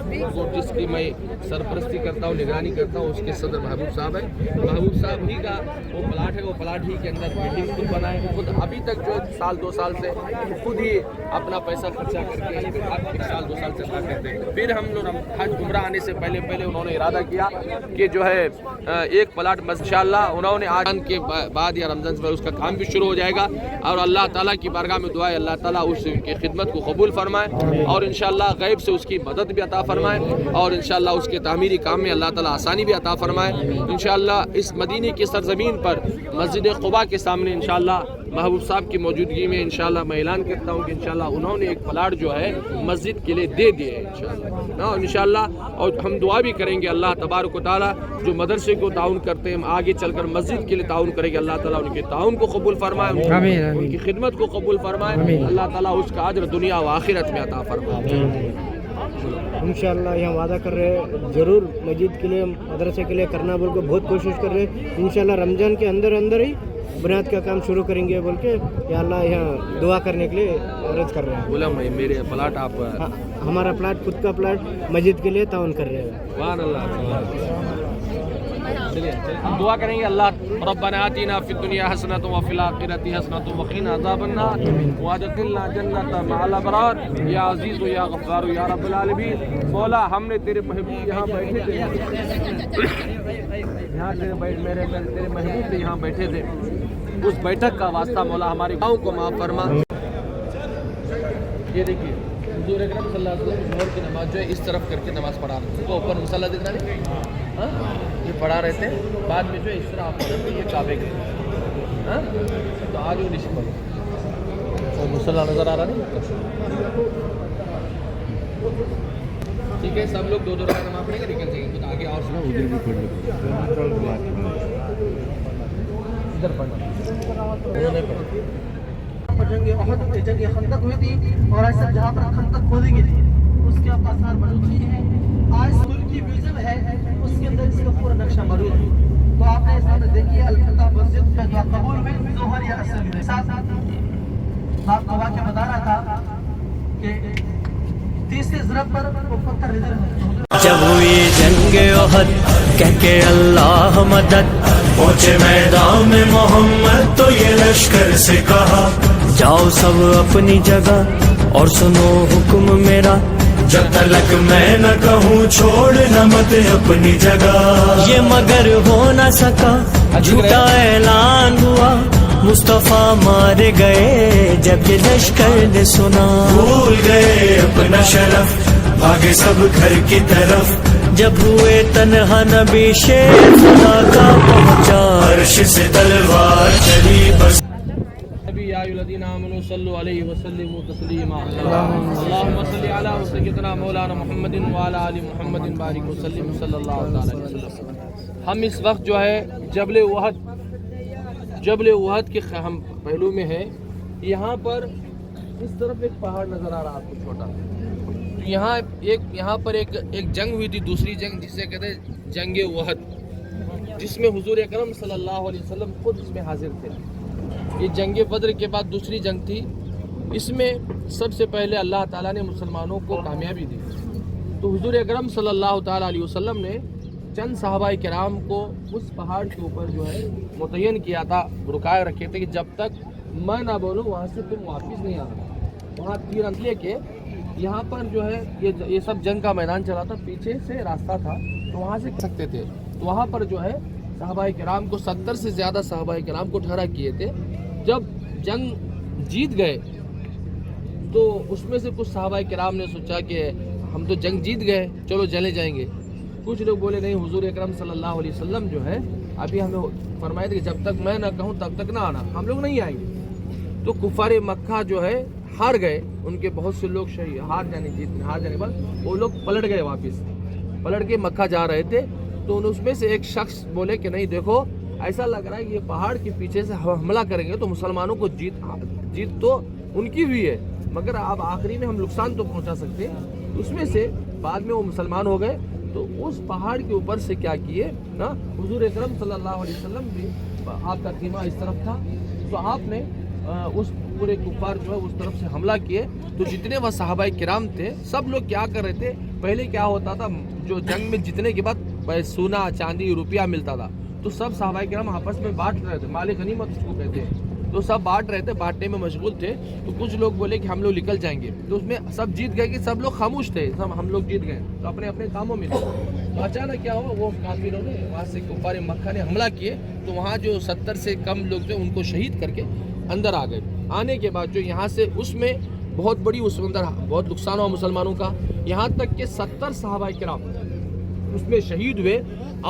جس کی میں سرپرستی کرتا ہوں, نگرانی کرتا ہوں. اس کے صدر محبوب صاحب ہے. محبوب صاحب ہی کا وہ پلاٹ ہے, وہ پلاٹ ہی کے اندر بلڈنگ خود بنائے خود. ابھی تک جو سال 2 سال سے خود ہی اپنا پیسہ خرچہ کر کے ایک سال 2 سال چلتا کرتے ہیں. پھر ہم لوگ حج عمرہ آنے سے پہلے انہوں نے ارادہ کیا کہ جو ہے ایک پلاٹ انشاءاللہ انہوں نے آج کے بعد یا رمضان سے اس کا کام بھی شروع ہو جائے گا. اور اللہ تعالیٰ کی بارگاہ میں دعا ہے اللہ تعالیٰ اس کی خدمت کو قبول فرمائے اور انشاءاللہ غیب سے اس کی مدد بھی عطا فرمائے اور انشاءاللہ اس کے تعمیری کام میں اللہ تعالیٰ آسانی بھی عطا فرمائے. انشاءاللہ اس مدینے کی سرزمین پر مسجد قباء کے سامنے انشاءاللہ محبوب صاحب کی موجودگی میں انشاءاللہ میں اعلان کرتا ہوں کہ انشاءاللہ انہوں نے ایک پلاٹ جو ہے مسجد کے لیے دے دیے انشاءاللہ. اور ہم دعا بھی کریں گے اللہ تبارک و تعالیٰ جو مدرسے کو تعاون کرتے ہیں آگے چل کر مسجد کے لیے تعاون کریں گے, اللہ تعالیٰ ان کے تعاون کو قبول فرمائے, ان کی خدمت کو قبول فرمائے, اللہ تعالیٰ اس کا اجر دنیا و آخرت میں عطا فرمائے. انشاءاللہ یہ وعدہ کر رہے ہیں ضرور مسجد کے لیے مدرسے کے لیے کرنا بول کے بہت کوشش کر رہے ہیں. انشاءاللہ رمضان کے اندر ہی بنیاد کا کام شروع کریں گے بول کے یا اللہ یہاں دعا کرنے کے لیے عرض کر رہے ہیں. بولا میرے پلاٹ آپ ہمارا پلاٹ خود کا پلاٹ مسجد کے لیے تعاون کر رہے ہیں. سبحان اللہ. چلیے ہم دعا کریں گے اللہ ربنا آتینا فی الدنیا حسنۃ وفی الآخرۃ حسنۃ وقنا عذاب النار وادخلنا جنۃ مع الابرار یا عزیز یا غفار یا رب العالمین. مولا ہم نے تیرے محبوب یہاں بیٹھے تھے, یہاں تیرے محبوب تھے یہاں بیٹھے تھے, اس بیٹھک کا واسطہ مولا ہمارے گاؤں کو معاف فرما. یہ دیکھیے حضور اکرم صلی اللہ علیہ وسلم ظہر کی نماز جو ہے اس طرف کر کے نماز پڑھا رہے تھے, اوپر مصلی دکھ رہا ہے یہ پڑھا رہے تھے, بعد میں جو ہے اس طرح آپ یہ کعبے کے تو آج وہ نیچے پڑھو مصلی نظر آ رہا نہیں. ٹھیک ہے سب لوگ 2 رکعت نماز پڑھیں گے, نکل جائیں گے. آگے اور سنا ادھر بھی ادھر پڑھنا جنگ خندق ہوئی تھی اور ایسا جہاں پر خندق کھودی گئی تھی اس کے آثار موجود نہیں ہیں. آج ترکی میوزیم ہے اس کے اندر اس کا پورا نقشہ موجود ہے. تو آپ نے سامنے دیکھیے الفتح مسجد کا دعا قبول ہوئی ظہر یا اثر کے ساتھ آپ کو واقعہ بتا رہا تھا کہ تیسری ضرب پر وہ پتھر ادھر جب ہوئی جنگ احد کہہ کے اللہ مدد پہنچے میدان میں محمد تو یہ لشکر سے کہا جاؤ سب اپنی جگہ اور سنو حکم میرا, جب تلک میں نہ کہوں چھوڑنا مت اپنی جگہ. یہ مگر ہو نہ سکا جھوٹا اعلان ہوا, مصطفیٰ مارے گئے جب یہ لشکر نے سنا. بھول گئے اپنا شرف بھاگے سب گھر کی طرف, جب ہوئے تنہا نبی شیر خدا کا پہنچا, عرش سے تلوار چلی بس. یا ایھا الذین آمنوا صلوا علیہ وسلموا تسلیما. اللهم صل علی سیدنا مولانا محمد وعلی آل محمد بارک وسلم صلی اللہ علیہ وسلم. ہم اس وقت جو ہے جبل احد کے ہم پہلو میں ہے. یہاں پر اس طرف ایک پہاڑ نظر آ رہا آپ کو چھوٹا, یہاں پر ایک جنگ ہوئی تھی, دوسری جنگ جسے کہتے ہیں جنگ احد, جس میں حضور اکرم صلی اللہ علیہ وسلم خود اس میں حاضر تھے. یہ جنگ بدر کے بعد دوسری جنگ تھی اس میں سب سے پہلے اللہ تعالیٰ نے مسلمانوں کو کامیابی دی، تو حضور اکرم صلی اللہ تعالیٰ علیہ وسلم نے چند صحابہ کرام کو اس پہاڑ کے اوپر جو ہے متعین کیا تھا، رکائے رکھے تھے کہ جب تک میں نہ بولوں وہاں سے تم واپس نہیں آنا۔ وہاں تیر لے کے یہاں پر جو ہے یہ سب جنگ کا میدان چلا تھا، پیچھے سے راستہ تھا تو وہاں سے سکتے تھے، تو وہاں پر جو ہے صحابہ کرام کو 70 سے زیادہ صحابہ کرام کو ٹھہرا کیے تھے۔ جب جنگ جیت گئے تو اس میں سے کچھ صحابہ کرام نے سوچا کہ ہم تو جنگ جیت گئے، چلو چلے جائیں گے۔ کچھ لوگ بولے نہیں، حضور اکرم صلی اللہ علیہ وسلم جو ہے ابھی ہمیں فرمایا تھا کہ جب تک میں نہ کہوں تب تک نہ آنا، ہم لوگ نہیں آئیں گے۔ تو کفار مکہ جو ہے ہار گئے، ان کے بہت سے لوگ ہار جانے بعد وہ لوگ پلٹ گئے، واپس پلٹ کے مکہ جا رہے تھے۔ تو اس میں سے ایک شخص بولے کہ نہیں دیکھو، ایسا لگ رہا ہے کہ یہ پہاڑ کے پیچھے سے حملہ کریں گے تو مسلمانوں کو جیت تو ان کی ہوئی ہے، مگر اب آخری میں ہم نقصان تو پہنچا سکتے ہیں۔ اس میں سے بعد میں وہ مسلمان ہو گئے، تو اس پہاڑ کے اوپر سے کیا کیے نا، حضور اکرم صلی اللہ علیہ وسلم بھی، آپ کا خیمہ اس طرف تھا، تو آپ نے اس پورے کفار جو ہے اس طرف سے حملہ کیے۔ تو جتنے وہ صحابہ کرام تھے سب لوگ کیا کر رہے تھے، پہلے کیا ہوتا تھا، جو جنگ میں جتنے کے بعد سونا چاندی روپیہ ملتا تھا تو سب صحابہ کرام آپس میں بانٹ رہے تھے، مال غنیمت اس کو کہتے ہیں، تو سب بانٹ رہے تھے، بانٹنے میں مشغول تھے۔ تو کچھ لوگ بولے کہ ہم لوگ نکل جائیں گے، تو اس میں سب جیت گئے کہ سب لوگ خاموش تھے، سب ہم لوگ جیت گئے تو اپنے اپنے کاموں میں تھے۔ تو اچانک کیا ہوا، وہ کافروں نے وہاں سے کفار مکہ نے حملہ کیے، تو وہاں جو 70 سے کم لوگ تھے ان کو شہید کر کے اندر آ گئے۔ آنے کے بعد جو یہاں سے اس میں بہت بڑی اس اندر بہت نقصان ہوا مسلمانوں کا، یہاں تک کہ 70 صحابہ کرام اس میں شہید ہوئے،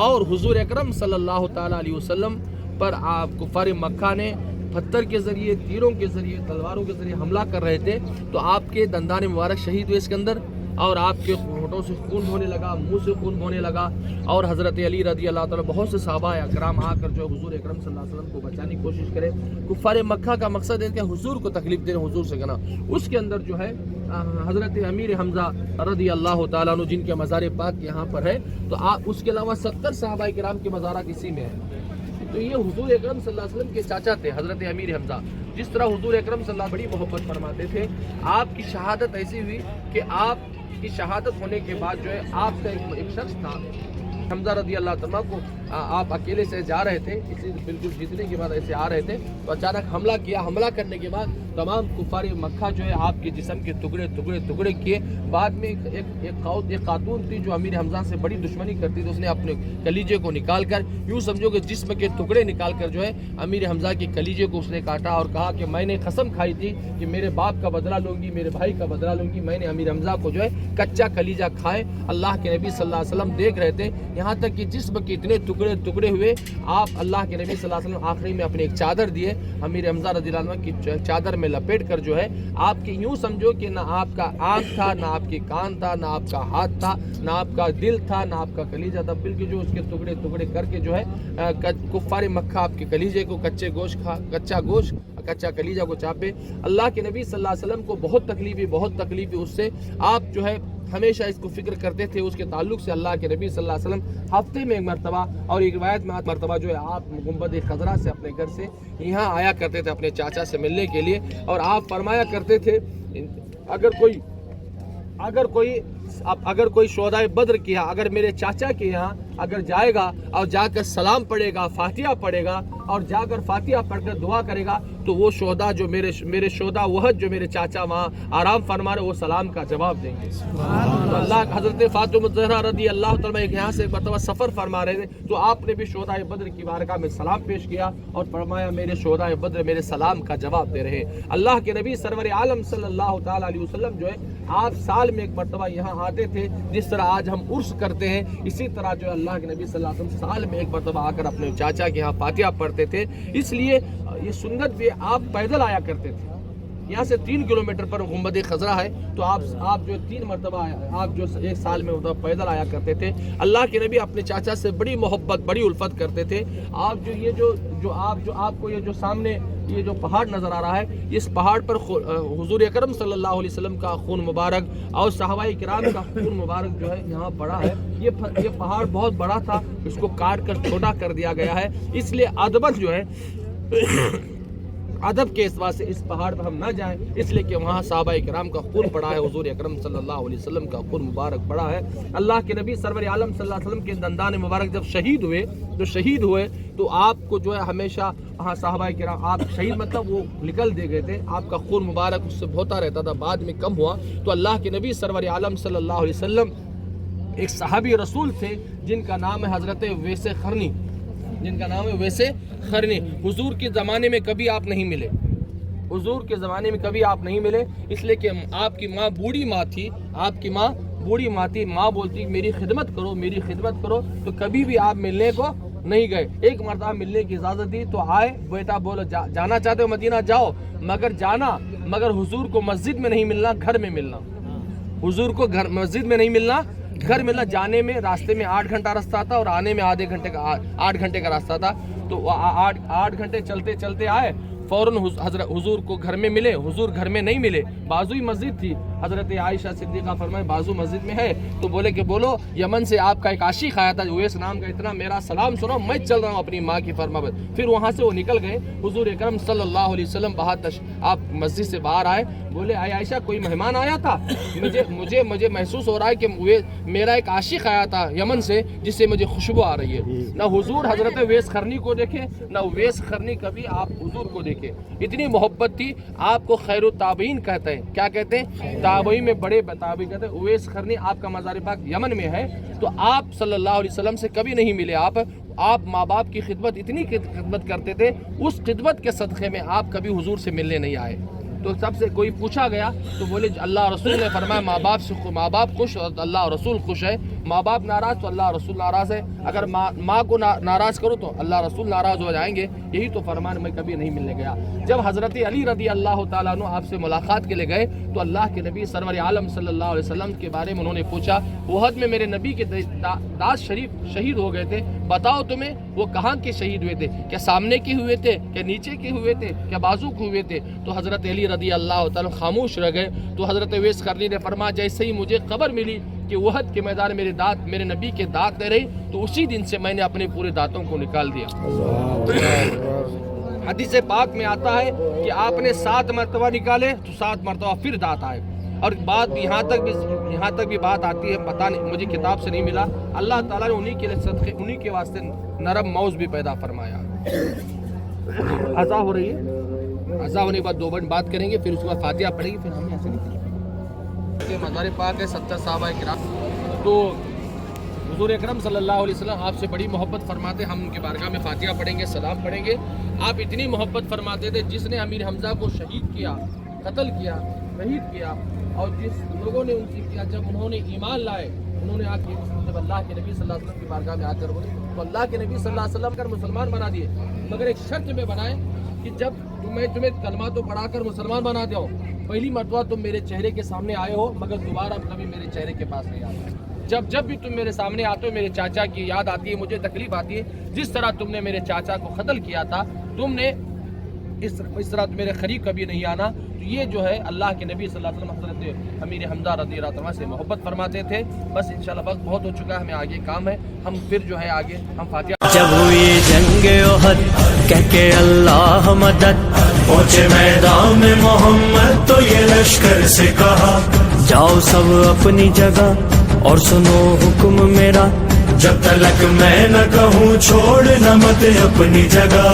اور حضور اکرم صلی اللہ تعالیٰ علیہ وسلم پر کفار مکہ نے پتھر کے ذریعے، تیروں کے ذریعے، تلواروں کے ذریعے حملہ کر رہے تھے، تو آپ کے دندان مبارک شہید ہوئے اس کے اندر، اور آپ کے ہونٹوں سے خون ہونے لگا، منہ سے خون ہونے لگا، اور حضرت علی رضی اللہ تعالیٰ بہت سے صحابہ اکرام آ کر جو حضور اکرم صلی اللہ علیہ وسلم کو بچانے کی کوشش کرے۔ کفار مکہ کا مقصد ہے کہ حضور کو تکلیف دینا، حضور سے کہنا۔ اس کے اندر جو ہے حضرت امیر حمزہ رضی اللہ تعالیٰ عنہ جن کے مزار پاک یہاں پر ہے، تو اس کے علاوہ 70 صحابہ کرام کے مزارات اسی میں ہیں۔ تو یہ حضور اکرم صلی اللہ علیہ وسلم کے چاچا تھے حضرت امیر حمزہ، جس طرح حضور اکرم صلی اللہ علیہ وسلم بڑی محبت فرماتے تھے۔ آپ کی شہادت ایسی ہوئی کہ آپ کی شہادت ہونے کے بعد جو ہے آپ کا ایک شخص تھا حمزہ رضی اللہ تعالیٰ کو، آپ اکیلے سے جا رہے تھے، اسی بالکل جیتنے کے بعد ایسے آ رہے تھے، تو اچانک حملہ کیا۔ حملہ کرنے کے بعد تمام کفار مکہ جو ہے آپ کے جسم کے ٹکڑے ٹکڑے ٹکڑے کیے۔ بعد میں ایک خاتون تھی جو امیر حمزہ سے بڑی دشمنی کرتی تھی، اس نے اپنے کلیجے کو نکال کر، یوں سمجھو کہ جسم کے ٹکڑے نکال کر جو ہے امیر حمزہ کے کلیجے کو اس نے کاٹا، اور کہا کہ میں نے قسم کھائی تھی کہ میرے باپ کا بدلہ لوں گی، میرے بھائی کا بدلہ لوں گی، میں نے امیر حمزہ کو جو ہے کچا کلیجہ کھائے۔ اللہ کے نبی صلی اللہ علیہ وسلم دیکھ رہے تھے، یہاں تک کہ جسم کے اتنے ٹکڑے ٹکڑے ہوئے، آپ اللہ کے نبی صلی اللہ علیہ وسلم آخری میں اپنے ایک چادر دیے، امیر حمزہ رضی اللہ عنہ کی چادر میں لپیٹ کر جو ہے آپ کے یوں سمجھو کہ نہ آپ کا آنکھ تھا، نہ آپ کے کان تھا، نہ آپ کا ہاتھ تھا، نہ آپ کا دل تھا، نہ آپ کا کلیجہ تھا، بلکہ جو اس کے ٹکڑے ٹکڑے کر کے جو ہے کفار مکہ آپ کے کلیجے کو کچا گوشت کچا کلیجہ کو چاپے۔ اللہ کے نبی صلی اللہ علیہ وسلم کو بہت تکلیف اس سے، آپ جو ہے ہمیشہ اس کو فکر کرتے تھے۔ اس کے تعلق سے اللہ کے نبی صلی اللہ علیہ وسلم ہفتے میں ایک مرتبہ، اور ایک روایت میں 8 مرتبہ جو ہے آپ گنبد خضرا سے اپنے گھر سے یہاں آیا کرتے تھے اپنے چاچا سے ملنے کے لیے، اور آپ فرمایا کرتے تھے اگر کوئی شہدائے بدر کیا، اگر میرے چاچا کے یہاں اگر جائے گا اور جا کر سلام پڑھے گا، فاتحہ پڑھے گا، اور جا کر فاتحہ پڑھ کر دعا کرے گا، تو وہ شہداء جو میرے شہداء وحد جو میرے چاچا وہاں آرام فرما رہے، وہ سلام کا جواب دیں گے۔ تو اللہ حضرت فاطمہ الزہرا رضی اللہ تعالیٰ یہاں سے مرتبہ سفر فرما رہے تھے، تو آپ نے بھی شہداء بدر کی بارگاہ میں سلام پیش کیا اور فرمایا میرے شہداء بدر میرے سلام کا جواب دے رہے۔ اللہ کے نبی سرور عالم صلی اللہ تعالیٰ علیہ وسلم جو ہے آپ سال میں ایک مرتبہ یہاں آتے تھے، جس طرح آج ہم عرس کرتے ہیں، اسی طرح جو اللہ کے نبی صلی اللہ علیہ وسلم سال میں ایک مرتبہ آ کر اپنے چاچا کے یہاں فاتحہ پڑھتے تھے۔ اس لیے یہ سنت بھی آپ پیدل آیا کرتے تھے، یہاں سے 3 کلومیٹر پر گنبد خضرا ہے، تو آپ جو 3 مرتبہ آپ جو ایک سال میں پیدل آیا کرتے تھے۔ اللہ کے نبی اپنے چاچا سے بڑی محبت بڑی الفت کرتے تھے۔ آپ جو یہ جو آپ کو یہ جو سامنے یہ جو پہاڑ نظر آ رہا ہے، اس پہاڑ پر حضور اکرم صلی اللہ علیہ وسلم کا خون مبارک اور صحابہ کرام کا خون مبارک جو ہے یہاں پڑا ہے۔ یہ پہاڑ بہت بڑا تھا، اس کو کاٹ کر چھوٹا کر دیا گیا ہے، اس لیے ادبن جو ہے ادب کے اعتبار سے اس پہاڑ پر ہم نہ جائیں، اس لیے کہ وہاں صحابہ کرام کا خون پڑا ہے، حضور اکرم صلی اللہ علیہ وسلم کا خون مبارک پڑا ہے۔ اللہ کے نبی سرور عالم صلی اللہ علیہ وسلم کے دندان مبارک جب شہید ہوئے تو آپ کو جو ہے ہمیشہ وہاں صحابہ کرام، آپ شہید مطلب وہ نکل دے گئے تھے، آپ کا خون مبارک اس سے بہتا رہتا تھا، بعد میں کم ہوا تو اللہ کے نبی سرور عالم صلی اللہ علیہ وسلم ایک صحابی رسول تھے جن کا نام ہے حضرت ویس خرنی، حضور کے زمانے میں کبھی آپ نہیں ملے، حضور کے زمانے میں کبھی آپ نہیں ملے، اس لیے کہ آپ کی ماں بوڑھی ماں تھی، ماں بولتی میری خدمت کرو، تو کبھی بھی آپ ملنے کو نہیں گئے۔ ایک مرتبہ ملنے کی اجازت دی تو آئے، بیٹا بولو جانا چاہتے ہو مدینہ جاؤ، مگر حضور کو مسجد میں نہیں ملنا، گھر میں ملنا، حضور کو مسجد میں نہیں ملنا، گھر ملنا۔ جانے میں راستے میں 8 گھنٹہ راستہ تھا اور آنے میں 8 گھنٹے کا راستہ تھا، تو 8 گھنٹے چلتے آئے، فوراً حضور کو گھر میں ملے، حضور گھر میں نہیں ملے، بازوئی مسجد تھی، حضرت عائشہ صدیقہ فرمائے بازو مسجد میں ہے، تو بولے کہ بولو یمن سے آپ کا ایک عاشق آیا تھا اویس نام کا، اتنا میرا سلام سنو، میں چل رہا ہوں اپنی ماں کی فرما۔ پھر وہاں سے وہ نکل گئے، حضور اکرم صلی اللہ علیہ وسلم آپ مسجد سے باہر آئے، بولے اے عائشہ کوئی مہمان آیا تھا، مجھے محسوس ہو رہا ہے کہ میرا ایک عاشق آیا تھا یمن سے جس سے مجھے خوشبو آ رہی ہے۔ نہ حضور حضرت ویس خرنی کو دیکھے، نہ ویس خرنی کبھی آپ حضور کو دیکھے، اتنی محبت تھی۔ آپ کو خیر التابعین کہتے ہیں، کیا کہتے ہیں؟ تابعین میں بڑے تابعی کہتے ہیں۔ اویس خرنی آپ کا مزار پاک یمن میں ہے، تو آپ صلی اللہ علیہ وسلم سے کبھی نہیں ملے۔ آپ ماں باپ کی خدمت اتنی خدمت کرتے تھے، اس خدمت کے صدقے میں آپ کبھی حضور سے ملنے نہیں آئے۔ تو سب سے کوئی پوچھا گیا تو بولے اللہ رسول نے فرمایا ماں باپ خوش اور اللہ رسول خوش ہے، ماں باپ ناراض تو اللہ رسول ناراض ہے، اگر ماں کو ناراض کرو تو اللہ رسول ناراض ہو جائیں گے، یہی تو فرمان میں کبھی نہیں ملنے گیا۔ جب حضرت علی رضی اللہ تعالیٰ عنہ آپ سے ملاقات کے لیے گئے تو اللہ کے نبی سرور عالم صلی اللہ علیہ وسلم کے بارے میں انہوں نے پوچھا، احد میں میرے نبی کے داس شریف شہید ہو گئے تھے، بتاؤ تمہیں وہ کہاں کے شہید ہوئے تھے، کیا سامنے کے ہوئے تھے، کیا نیچے کے ہوئے تھے، کیا بازو کے ہوئے تھے؟ تو حضرت علی رضی اللہ تعالیٰ خاموش رہ گئے۔ تو حضرت ویس خرنی نے فرمایا جیسے ہی مجھے خبر ملی کہ احد کے میدان میرے نبی کے دانت نہیں رہے تو اسی دن سے میں نے اپنے پورے دانتوں کو نکال دیا۔ حدیث پاک میں آتا ہے کہ آپ نے 7 مرتبہ نکالے تو 7 مرتبہ پھر دانت آئے، اور بات یہاں تک بھی بات آتی ہے، پتہ نہیں مجھے کتاب سے نہیں ملا، اللہ تعالیٰ نے انہی کے واسطے نرم موز بھی پیدا فرمایا۔ عزا ہو رہی ہے، عزا ہونے کے بعد 2 منٹ بات کریں گے، پھر اس کے بعد فاتحہ پڑھیں گے، پھر ہم ایسے نکلیں گے۔ مزار پاک ہے 70 صحابہ کرام، تو حضور اکرم صلی اللہ علیہ وسلم آپ سے بڑی محبت فرماتے، ہم ان کے بارگاہ میں فاتحہ پڑھیں گے، سلام پڑھیں گے۔ آپ اتنی محبت فرماتے تھے جس نے امیر حمزہ کو شہید کیا، قتل کیا، شہید کیا، اور جس لوگوں نے ان سے کیا، جب انہوں نے ایمان لائے، انہوں نے آ کے جب اللہ کے نبی صلی اللہ علیہ وسلم کی بارگاہ میں آ کر بولے تو اللہ کے نبی صلی اللہ علیہ وسلم کر مسلمان بنا دیے، مگر ایک شرط میں بنائے کہ جب تمہیں کلمہ تو پڑھا کر مسلمان بنا دیا ہو، پہلی مرتبہ تم میرے چہرے کے سامنے آئے ہو مگر دوبارہ کبھی میرے چہرے کے پاس نہیں آتے۔ جب بھی تم میرے سامنے آتے ہو میرے چاچا کی یاد آتی ہے، مجھے تکلیف آتی ہے، جس طرح تم نے میرے چاچا کو قتل کیا تھا، تم نے اس طرح میرے قریب کبھی نہیں آنا۔ تو یہ جو ہے اللہ کے نبی صلی اللہ علیہ وسلم حضرت امیر حمزہ رضی اللہ عنہ سے محبت فرماتے تھے۔ بس انشاءاللہ وقت بہت ہو چکا ہے، ہمیں آگے کام ہے، ہم پھر جو ہے آگے ہم فاتحہ۔ جب ہوئی جنگ احد کہہ کے اللہ مدد، پہنچے میدان میں محمد تو یہ لشکر سے کہا جاؤ سب اپنی جگہ اور سنو حکم میرا، جب تلک میں نہ کہوں چھوڑنا مت اپنی جگہ۔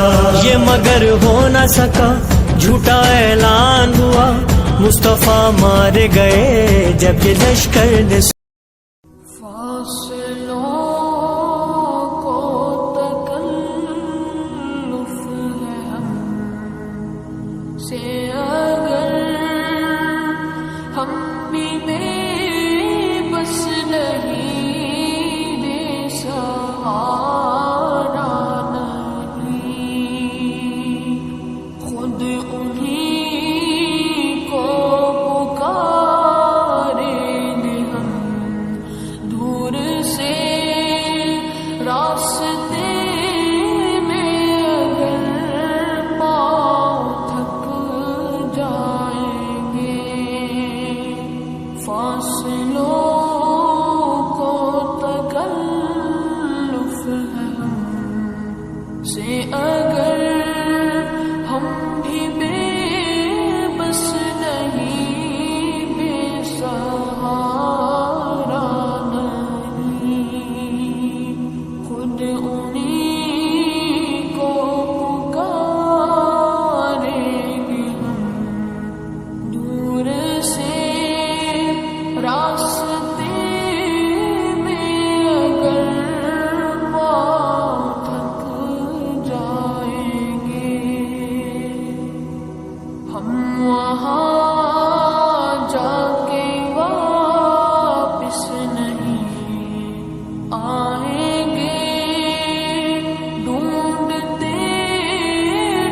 یہ مگر ہو نہ سکا، جھوٹا اعلان ہوا، مصطفیٰ مارے گئے جب یہ لشکر نے دور سے آئیں گے ڈھونڈتے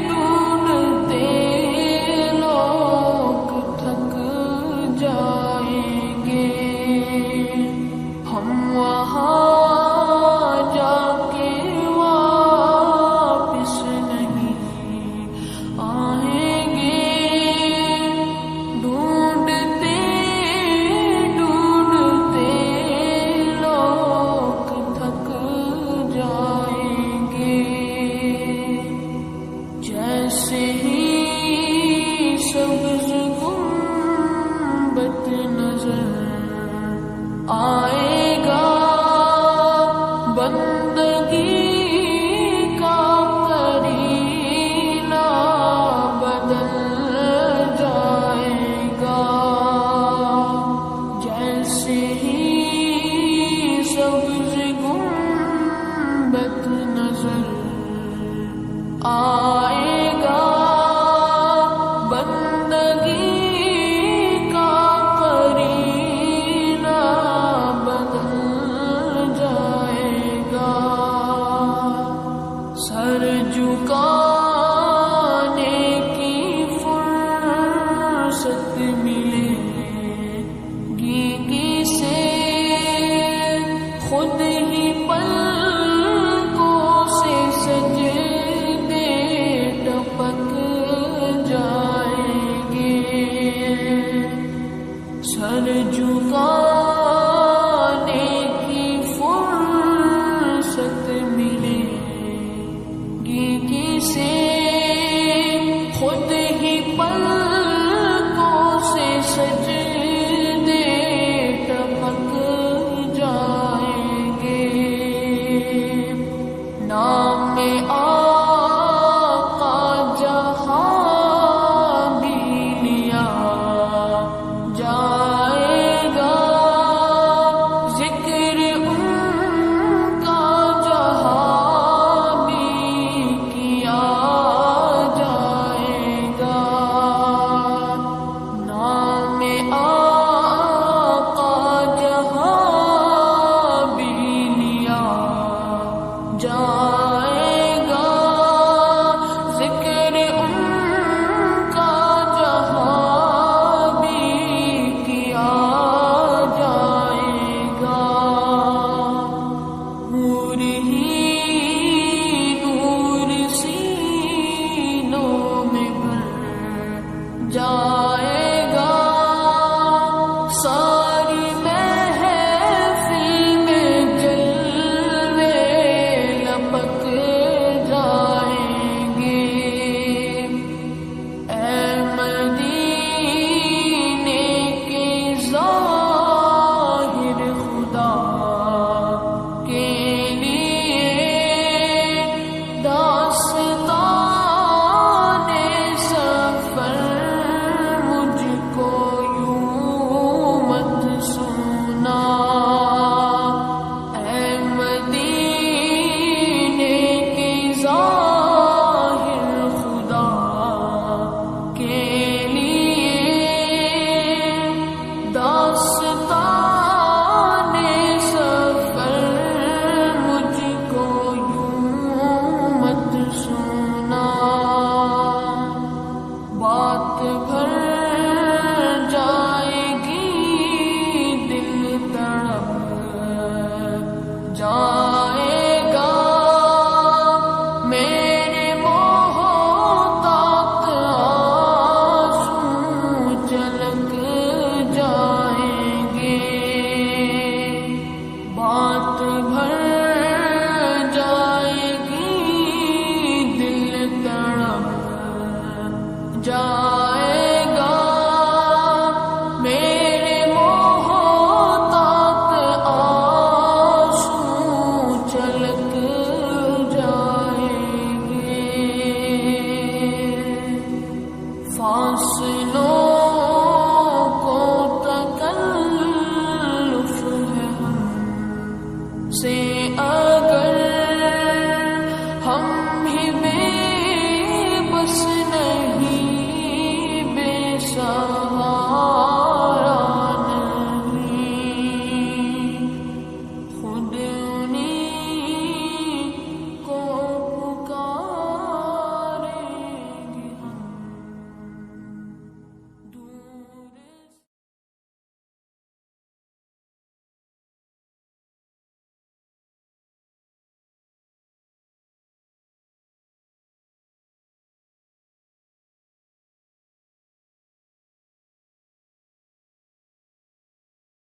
ڈھونڈتے لوگ تھک جائیں گے ہم وہاں جا کے واپس نہیں آئیں گے ڈھونڈتے ڈھونڈتے لوگ تھک جائیں گے جیسے ہی سبز گنبد نظر آئے گا بندگی کا کرینہ بدل جائے گا جیسے ہی سبز گنبد نظر آئے گا بندگی کا کرینہ بدل جائے گا سر جھکانے کی فرصت ملے گی کسے خود ہی پلکوں سے سجدے ٹپک جائیں گے سر جھکانے کی فرصت ملے گی کسے خود ہی پلکوں سے سجدے ٹپک جائیں گے نام آقا جہاں بھی لیا جائے گا ذکر ان کا جہاں بھی کیا جائے گا نام آقا جہاں بھی لیا جائے گا ذکر ان کا جہاں بھی کیا جائے گا نور ہی نور سینوں میں بھر جائے گا ساری محفل میں جلوے لپک جائیں گے اے مدینے کے ظاہر خدا کے لیے داستان سفر مجھ کو یوں مت سنا اے مدینے کے ظاہر خدا کے لیے داستان سفر مجھ کو یوں مت سنا بات بھر جائے گی دل تڑپ جائے گا میرے محتاط آنسو چلک جائیں گے بات بھر جائے گی دل تڑپ جائے گا میرے محتاط آنسو چلک جائیں گے فاصلوں کو تکلف ہے ہم سے